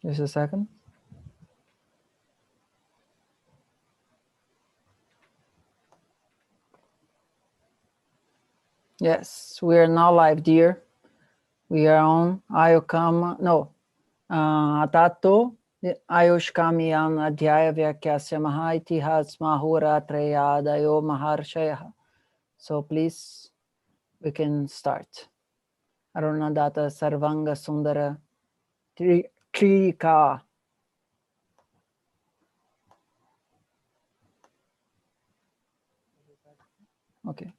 Just a second. Yes, we are now live, dear. We are on Atato āyuṣkāmīya adhyāyeṣu itihas mahuratrayadayo maharshaya. So please, we can start. Arunadatta Sarvangasundara Trika. Okay.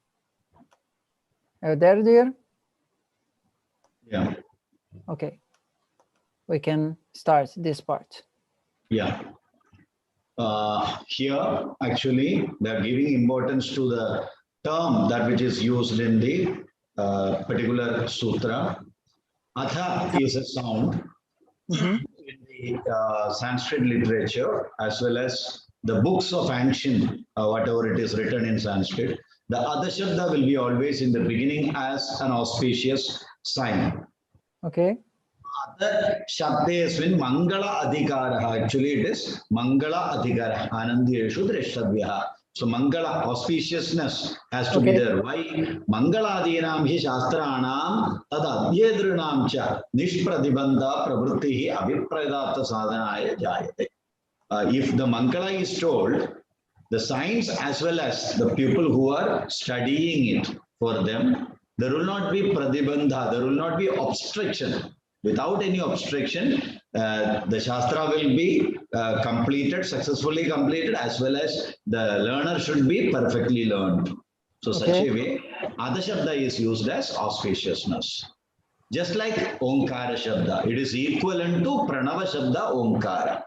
Are you there, dear? Yeah. Okay. We can start this part. Yeah. Here, actually, they are giving importance to the term that which is used in the particular sutra. Atha is a sound in the Sanskrit literature, as well as the books of ancient, whatever it is written in Sanskrit. The other shabda will be always in the beginning as an auspicious sign. Okay. Other shabdesmin mangala adhikara. Actually, it is mangala adhikara. Anandhyēṣu dreshtabhyaha. So mangala, auspiciousness has to be there. Why? Mangaladinam hi shastranam tad adhyedrinam cha nishpradibandha pravrittihi abhipradatta sadhanaya jayate. If the mangala is told, the signs as well as the people who are studying it for them, there will not be pradibandha, there will not be obstruction. Without any obstruction, the Shastra will be completed, successfully completed, as well as the learner should be perfectly learned. So such a way, Adha Shabda is used as auspiciousness. Just like Omkara Shabda, it is equivalent to Pranava Shabda Omkara.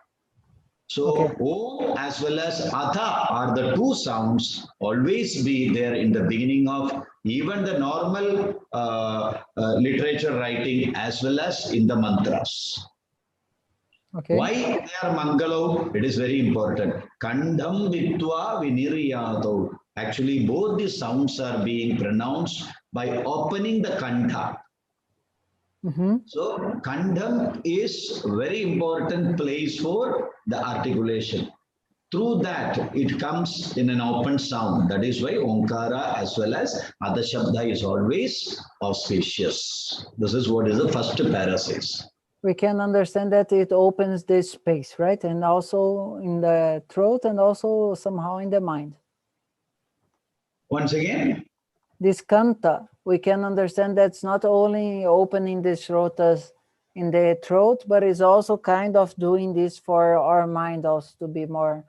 So Om as well as Atha are the two sounds always be there in the beginning of even the normal literature writing as well as in the mantras. Why they are Mangalo? It is very important. Kandham Vitva Viniryato. Actually, both the sounds are being pronounced by opening the Kandha. So Kandham is very important place for the articulation. Through that, it comes in an open sound. That is why Omkara as well as Adha Shabda is always auspicious. This is what is the first para says. We can understand that it opens this space, right? And also in the throat and also somehow in the mind. Once again? This kanta, we can understand that's not only opening the shrotas in the throat, but it's also kind of doing this for our mind also to be more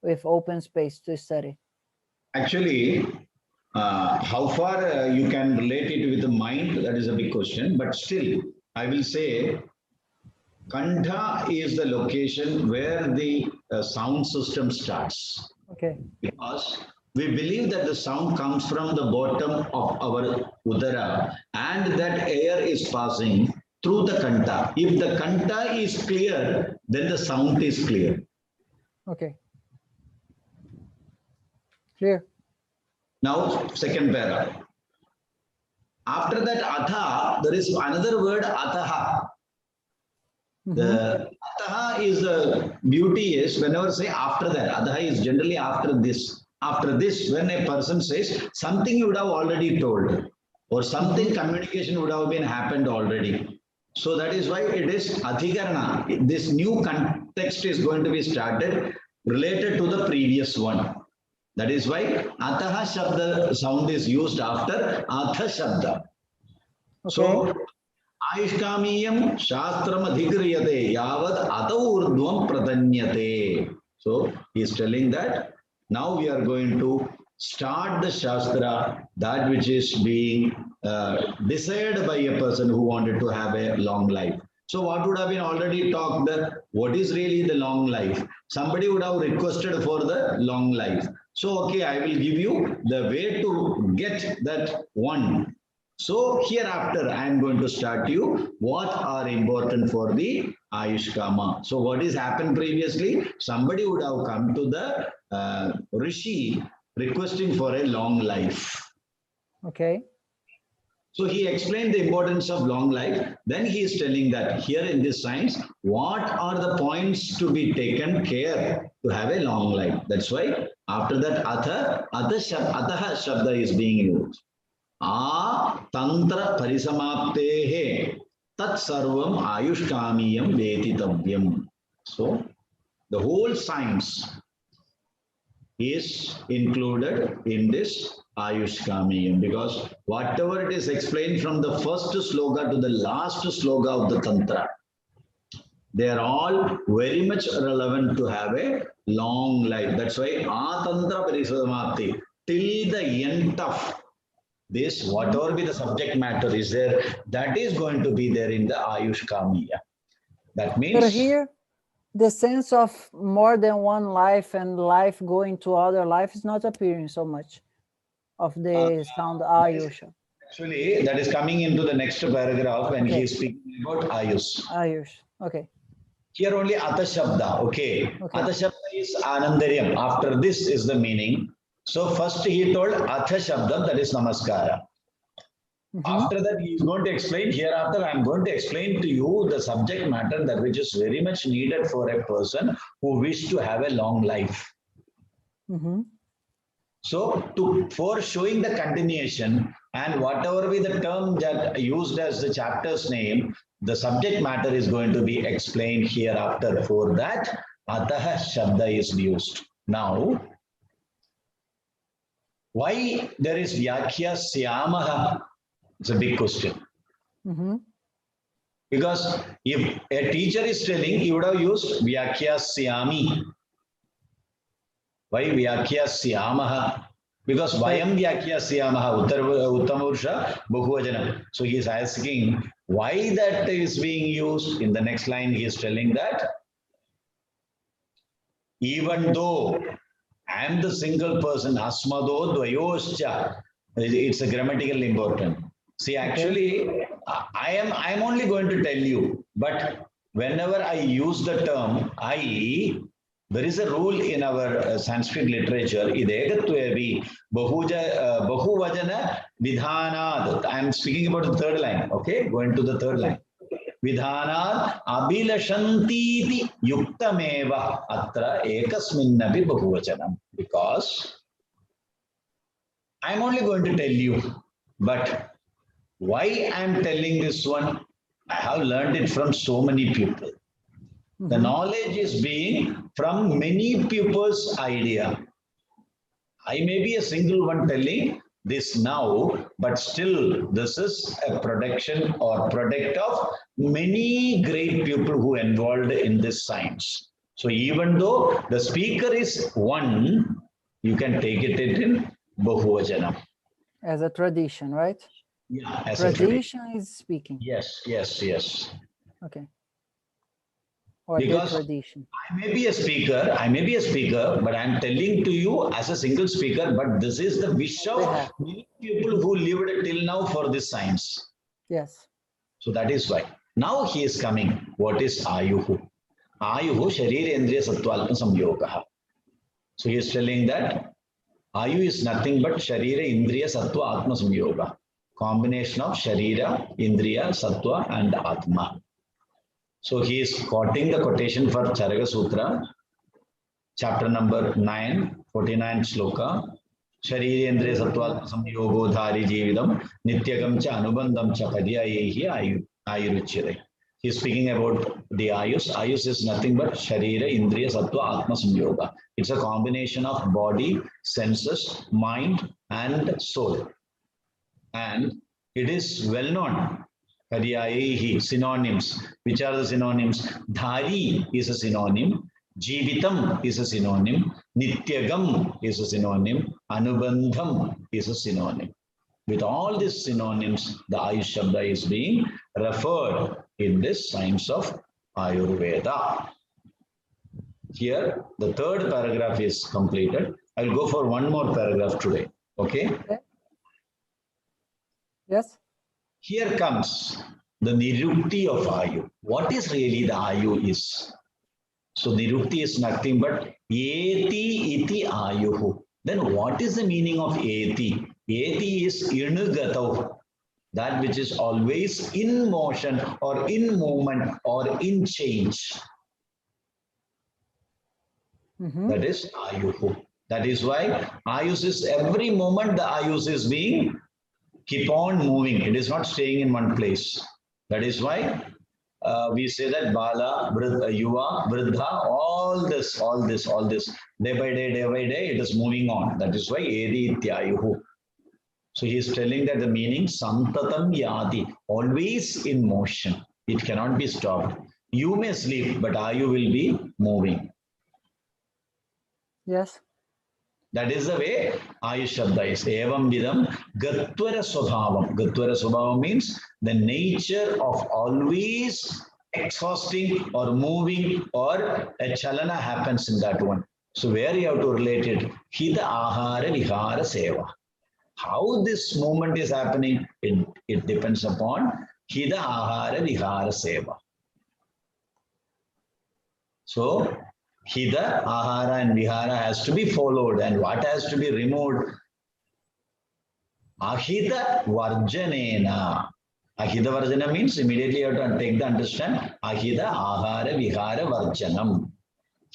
with open space to study. Actually, how far you can relate it with the mind, that is a big question. But still, I will say, Kantha is the location where the sound system starts. Okay. Because we believe that the sound comes from the bottom of our udara and that air is passing through the kanta. If the kanta is clear, then the sound is clear. Okay. Clear. Now, second para. After that atha, there is another word ataha. The ataha is the beauty is whenever say after that, ataha is generally after this. After this, when a person says something you would have already told or something communication would have been happened already. So that is why it is adhikarana. This new context is going to be started related to the previous one. That is why ataha shabda sound is used after atha shabda. So āyuṣkāmīyam shastram adhikriyate yavad atha urdhvam pratanyate. So he is telling that now we are going to start the Shastra, that which is being desired by a person who wanted to have a long life. So what would have been already talked, what is really the long life? Somebody would have requested for the long life. So, okay, I will give you the way to get that one. So hereafter, I am going to start you what are important for the āyuṣkāma. So what has happened previously? Somebody would have come to the Rishi requesting for a long life. Okay. So he explained the importance of long life. Then he is telling that here in this science, what are the points to be taken care to have a long life. That's why after that atha śabdha is being used. Tantra parisamaptehe tat sarvam āyuṣkāmīyam vetitavyam. So the whole science is included in this āyuṣkāmīyam, because whatever it is explained from the first sloka to the last sloka of the tantra, they are all very much relevant to have a long life. That's why tantra parisamapti, till the end of this, whatever be the subject matter is there, that is going to be there in the āyuṣkāmīya. That means... But here, the sense of more than one life and life going to other life is not appearing so much of the sound āyuṣ. Actually, that is coming into the next paragraph when he is speaking about āyuṣ. āyuṣ, okay. Here only atha śabdha, okay. Atha śabdha is anandaryam. After this is the meaning. So first he told atha śabdha, that is namaskara. After that he is going to explain, hereafter I am going to explain to you the subject matter that which is very much needed for a person who wish to have a long life. So for showing the continuation and whatever be the term that used as the chapter's name, the subject matter is going to be explained hereafter. For that, atha śabdha is used. Now, why there is vyakhyasyamaha? It's a big question. Because if a teacher is telling, he would have used vyakyasyami. Why vyakyasyamaha? Because vayam vyakyasyamaha, uttamapurusha bahuvacana. So he is asking why that is being used. In the next line, he is telling that even though I am the single person, asmado dvayoscha, it's a grammatical important. See, actually, I am only going to tell you, but whenever I use the term there is a rule in our Sanskrit literature, idekatvevi bahuvajana vidhanad. I am speaking about the third line, okay? Going to the third line. Vidhanad abhilashantīti yuktameva atra ekasminnapi bahuvachanam. Because I am only going to tell you, but why I am telling this one? I have learned it from so many people. The knowledge is being from many people's idea. I may be a single one telling this now, but still this is a production or product of many great people who involved in this science. So even though the speaker is one, you can take it in bahuvacana. As a tradition, right? Yeah, as tradition is speaking. Yes. Okay. Or because the tradition. I may be a speaker, but I am telling to you as a single speaker, but this is the wish of many people who lived till now for this science. Yes. So that is why. Now he is coming. What is āyuḥ? āyuḥ sharira indriya sattva atma samyogaha. So he is telling that āyuḥ is nothing but sharira indriya sattva atma samyoga. Combination of sharira, indriya, sattva and atma. So he is quoting the quotation for Charaka Sutra, chapter number 9, 49 sloka. Sharira indriya sattva samyogo dhari jividam nityagam cha anubandam cha padyayehi āyurveda. He is speaking about the āyuṣ. āyuṣ is nothing but sharira indriya sattva atma samyoga. It's a combination of body, senses, mind and soul. And it is well known. Adhyāyeṣu, synonyms. Which are the synonyms? Dhari is a synonym. Jivitam is a synonym. Nityagam is a synonym. Anubandham is a synonym. With all these synonyms, the āyuṣ śabdha is being referred in this science of Ayurveda. Here, the third paragraph is completed. I'll go for one more paragraph today. Okay? Yes. Here comes the nirukti of āyuḥ. What is really the āyuḥ is? So nirukti is nothing but eti iti āyuḥ. Then what is the meaning of eti? Eti is inugatav. that which is always in motion or in movement or in change. That is āyuḥ. That is why āyuṣ is every moment the āyuṣ is being keep on moving. It is not staying in one place. That is why we say that Bala, Yuva, Vriddha, all this, day by day, it is moving on. That is why Edi Ityāyuḥ. So he is telling that the meaning Santatam Yadi, always in motion. It cannot be stopped. You may sleep, but Ayu will be moving. Yes. That is the way āyuṣ śabdha is. Evam vidam gatvara svabhavam. Gatvara svabhavam means the nature of always exhausting or moving or a chalana happens in that one. So where you have to relate it? Hita āhāravihāra seva. How this movement is happening, it depends upon Hita āhāravihāra seva. So Hita, Ahara and Vihara has to be followed, and what has to be removed? Ahita Varjanena. Ahita Varjana means immediately you have to take the understand. Ahita Ahara Vihara Varjanam.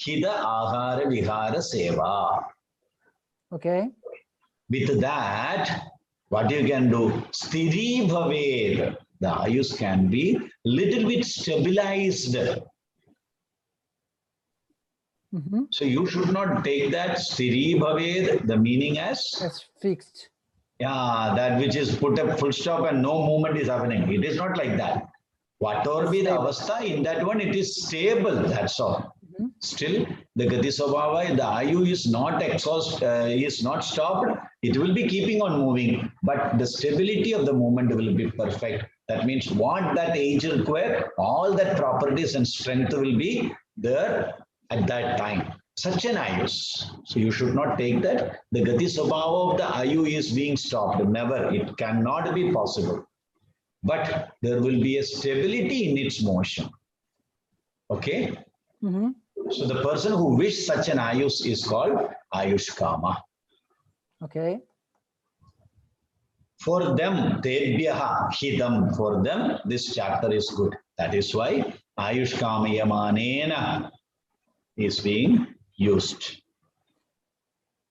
Hita Ahara Vihara Seva. Okay. With that, what you can do? Sthiri Bhaved. The āyuṣ can be little bit stabilized. So you should not take that sthiri bhaved, the meaning as fixed. Yeah, that which is put a full stop and no movement is happening. It is not like that. Whatever be the avastha, in that one it is stable, that's all. Still, the gati svabhava, the āyuḥ is not is not stopped. It will be keeping on moving, but the stability of the movement will be perfect. That means what that age require, all that properties and strength will be there at that time. Such an āyuṣ. So you should not take that. The gati svabhava of the āyuḥ is being stopped. Never. It cannot be possible. But there will be a stability in its motion. Okay? So the person who wishes such an āyuṣ is called āyuṣkāma. Okay. For them, tebhyaha hitam. For them, this chapter is good. That is why āyuṣkāmīya manena is being used.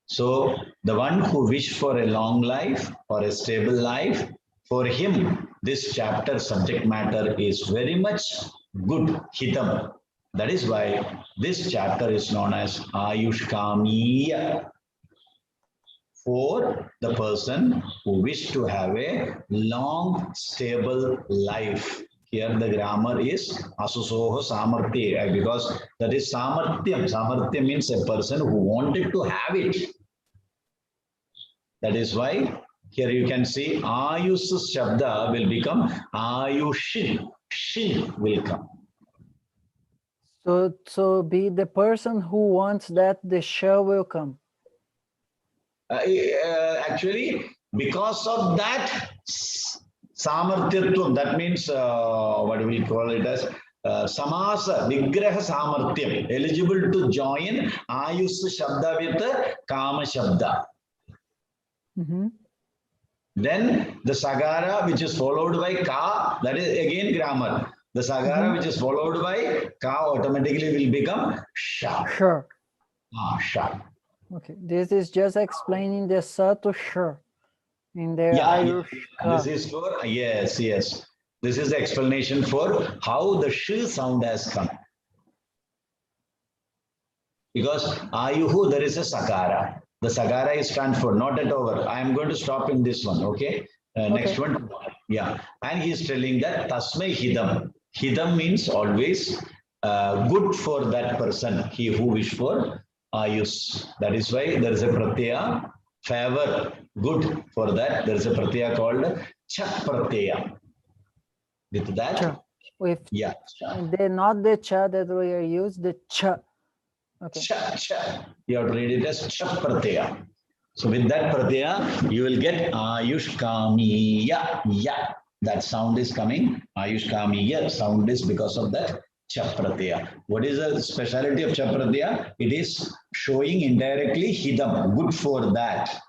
So the one who wishes for a long life or a stable life, for him this chapter subject matter is very much good, hitam. That is why this chapter is known as āyuṣkāmīya. For the person who wishes to have a long, stable life. Here the grammar is asusoho samartya, because that is samartyam. Samartya means a person who wanted to have it. That is why here you can see āyuṣ śabdha will become āyuṣ. Shin will come. So be the person who wants that the sh will come. Actually, because of that samartyatvam, that means what do we call it as samasa vigraha samartyam, eligible to join āyuṣ śabdha with kama śabdha. Then the sagara which is followed by ka, that is again grammar. The sagara which is followed by ka automatically will become sha. Sure. Sha. Okay, this is just explaining the sa to sh in the āyuṣ. This is for, yes. This is the explanation for how the sh sound has come. Because āyuḥ, there is a sakara. The sakara is transferred, not at over. I am going to stop in this one, okay? Next one. Yeah. And he is telling that tasmai hidam. Hidam means always good for that person, he who wish for āyuṣ. That is why there is a pratyaya, favor, good for that. There is a pratyaya called cha pratyaya. With that, cha. With yeah, not the cha that we are used, the cha. Okay. Cha. You have to read it as cha pratyaya. So with that pratyaya, you will get āyuṣkāmīya. Yeah, that sound is coming. āyuṣkāmīya sound is because of that cha pratyaya. What is the speciality of cha pratyaya? It is showing indirectly hidam, good for that.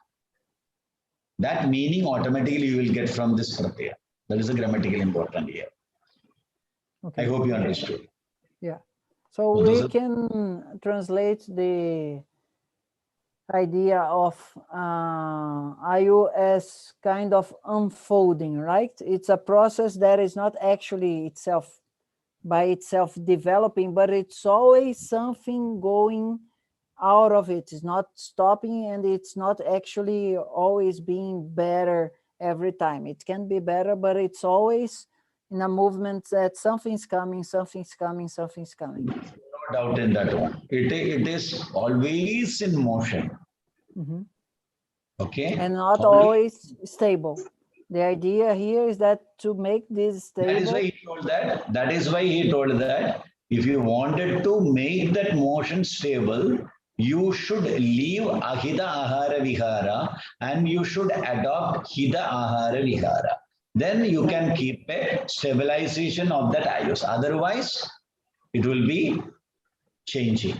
That meaning automatically you will get from this pratyaya. That is a grammatical important here. Okay. I hope you understood. Yeah. So we can translate the idea of āyuh as kind of unfolding, right? It's a process that is not actually itself by itself developing, but it's always something going out of it. It's not stopping, and it's not actually always being better every time. It can be better, but it's always in a movement that something's coming, something's coming, something's coming. No doubt in that one. It is always in motion. Mm-hmm. Okay. And not always stable. The idea here is that to make this stable. That is why he told that. That is why he told that if you wanted to make that motion stable, you should leave ahita āhāravihāra and you should adopt hita āhāravihāra. Then you can keep a stabilization of that āyuṣ. Otherwise, it will be changing.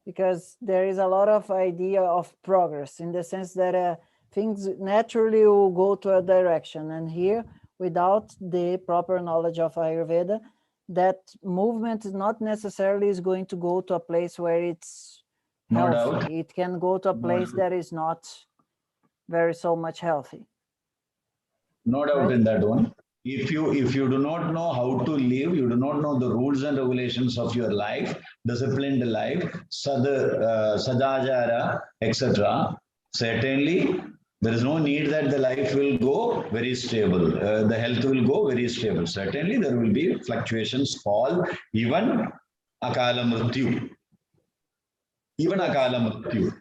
Because there is a lot of idea of progress in the sense that things naturally will go to a direction. And here, without the proper knowledge of Ayurveda, that movement is not necessarily is going to go to a place where it's healthy. No doubt. It can go to a place that is not very so much healthy. No doubt in that one. If you do not know how to live, you do not know the rules and regulations of your life, disciplined life, sadajara, etc., certainly there is no need that the life will go very stable. The health will go very stable. Certainly there will be fluctuations, fall, even akala mrityu. Even akala mrityu.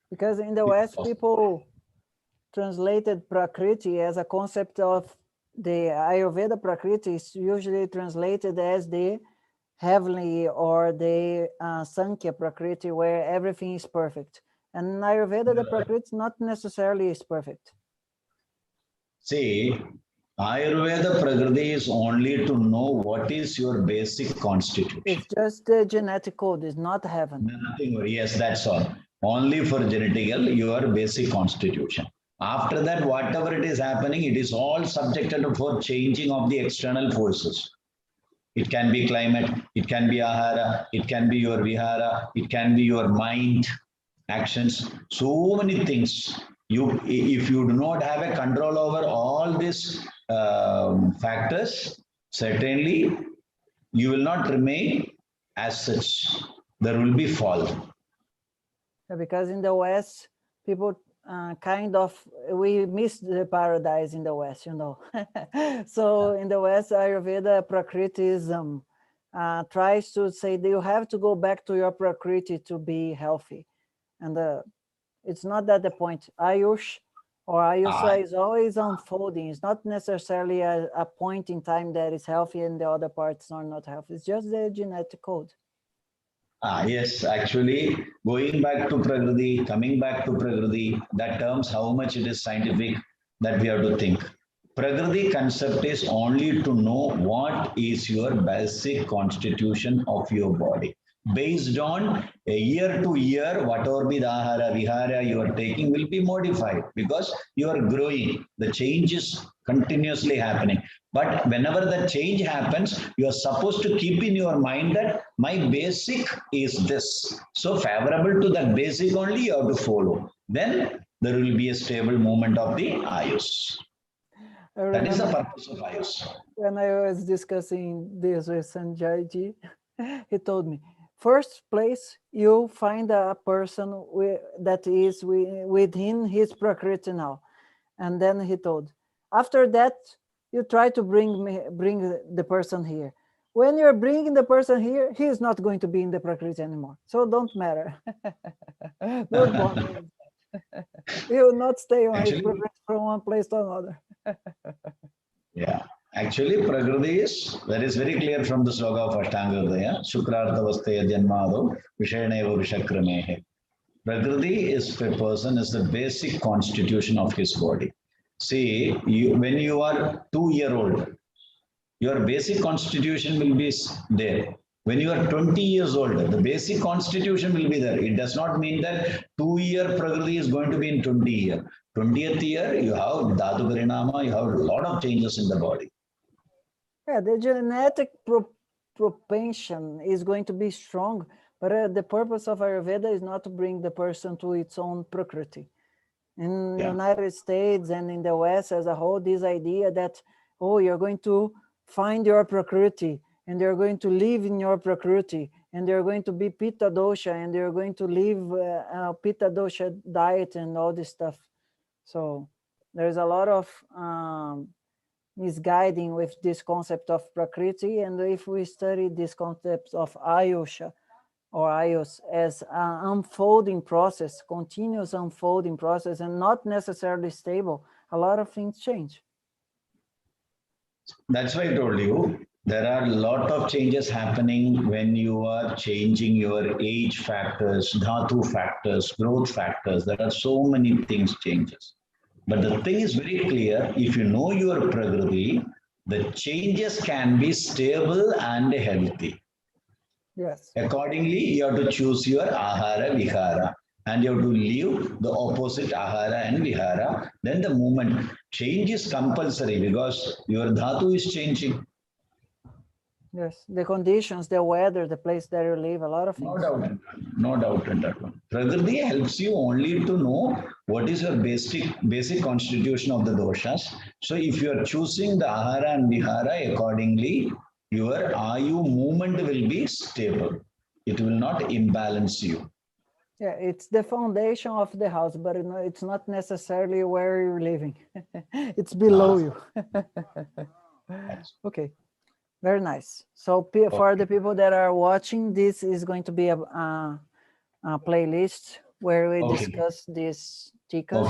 Because in the West, people translated prakriti as a concept of the Ayurveda prakriti is usually translated as the heavenly or the Sankhya prakriti, where everything is perfect. And in Ayurveda, the prakriti not necessarily is perfect. See, Ayurveda prakriti is only to know what is your basic constitution. It's just the genetic code, it's not heaven. Nothing, yes, that's all. Only for genetical, your basic constitution. After that, whatever it is happening, it is all subjected for changing of the external forces. It can be climate, it can be ahara, it can be your vihara, it can be your mind, actions, so many things. If you do not have a control over all these factors, certainly you will not remain as such. There will be fall. Because in the West, people we miss the paradise in the West, you know. So in the West, Ayurveda Prakritism tries to say that you have to go back to your Prakriti to be healthy. And it's not that the point. Āyuṣ or āyusa is always unfolding. It's not necessarily a point in time that is healthy and the other parts are not healthy. It's just the genetic code. Yes, actually, going back to Prakriti, coming back to Prakriti, that terms how much it is scientific that we have to think. Prakriti concept is only to know what is your basic constitution of your body. Based on a year to year, whatever be the āhāravihāra you are taking will be modified because you are growing. The change is continuously happening. But whenever the change happens, you are supposed to keep in your mind that my basic is this. So favorable to that basic only you have to follow. Then there will be a stable movement of the āyuṣ. That is the purpose of āyuṣ. When I was discussing this with Sanjay ji, he told me, first place, you find a person that is within his prakriti now. And then he told, after that, you try to bring the person here. When you're bringing the person here, he is not going to be in the prakriti anymore. So don't matter. Don't bother. He will not stay on his prakriti from one place to another. Yeah. Actually, Prakriti is, that is very clear from the sloka of Ashtanga, Shukrarthavastaya Janmado Vishayaneva Vishakramehe. Prakriti is a person, is the basic constitution of his body. See, when you are 2-year-old, your basic constitution will be there. When you are 20 years old, the basic constitution will be there. It does not mean that 2-year Prakriti is going to be in 20 years. 20th year, you have Dhatu Parinama, you have a lot of changes in the body. Yeah, the genetic propension is going to be strong, but the purpose of Ayurveda is not to bring the person to its own prakriti. In the United States and in the West as a whole, this idea that, oh, you're going to find your prakriti and you're going to live in your prakriti and you're going to be pitta dosha and you're going to live pitta dosha diet and all this stuff. So there's a lot of misguiding with this concept of prakriti, and if we study this concept of āyuṣ or āyuṣ as an unfolding process, continuous unfolding process, and not necessarily stable, a lot of things change. That's why I told you, there are a lot of changes happening when you are changing your age factors, dhatu factors, growth factors. There are so many things changes. But the thing is very clear, if you know your prakriti, the changes can be stable and healthy. Yes. Accordingly, you have to choose your āhāravihāra and you have to leave the opposite āhāra and vihāra. Then the movement change is compulsory because your dhatu is changing. Yes, the conditions, the weather, the place that you live, a lot of things. No doubt in that one. Prakriti helps you only to know what is your basic constitution of the doshas. So if you are choosing the āhāra and vihāra accordingly, your āyuh movement will be stable. It will not imbalance you. Yeah, it's the foundation of the house, but it's not necessarily where you're living. It's below you. Okay, very nice. So for the people that are watching, this is going to be a playlist where we discuss these tikas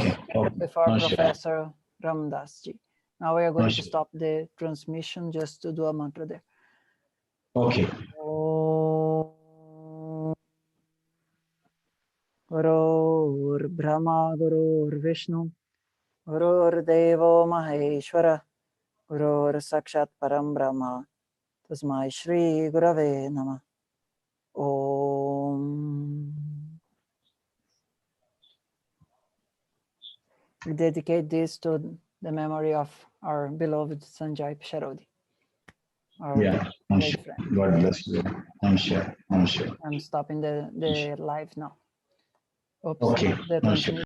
with our Professor Ramdas-ji. Now we are going to stop the transmission just to do a mantra there. Okay. Gurur Brahma, Gurur Vishnu, Gurur Devo Maheshwara, Gurur Sakshat Param Brahma, Tasmai Shri Gurave Namah. Om. We dedicate this to the memory of our beloved Sanjay Pisharodi. Yeah, I'm sure. God bless you. I'm sure. I'm stopping the live now. Oops, okay. the transmission.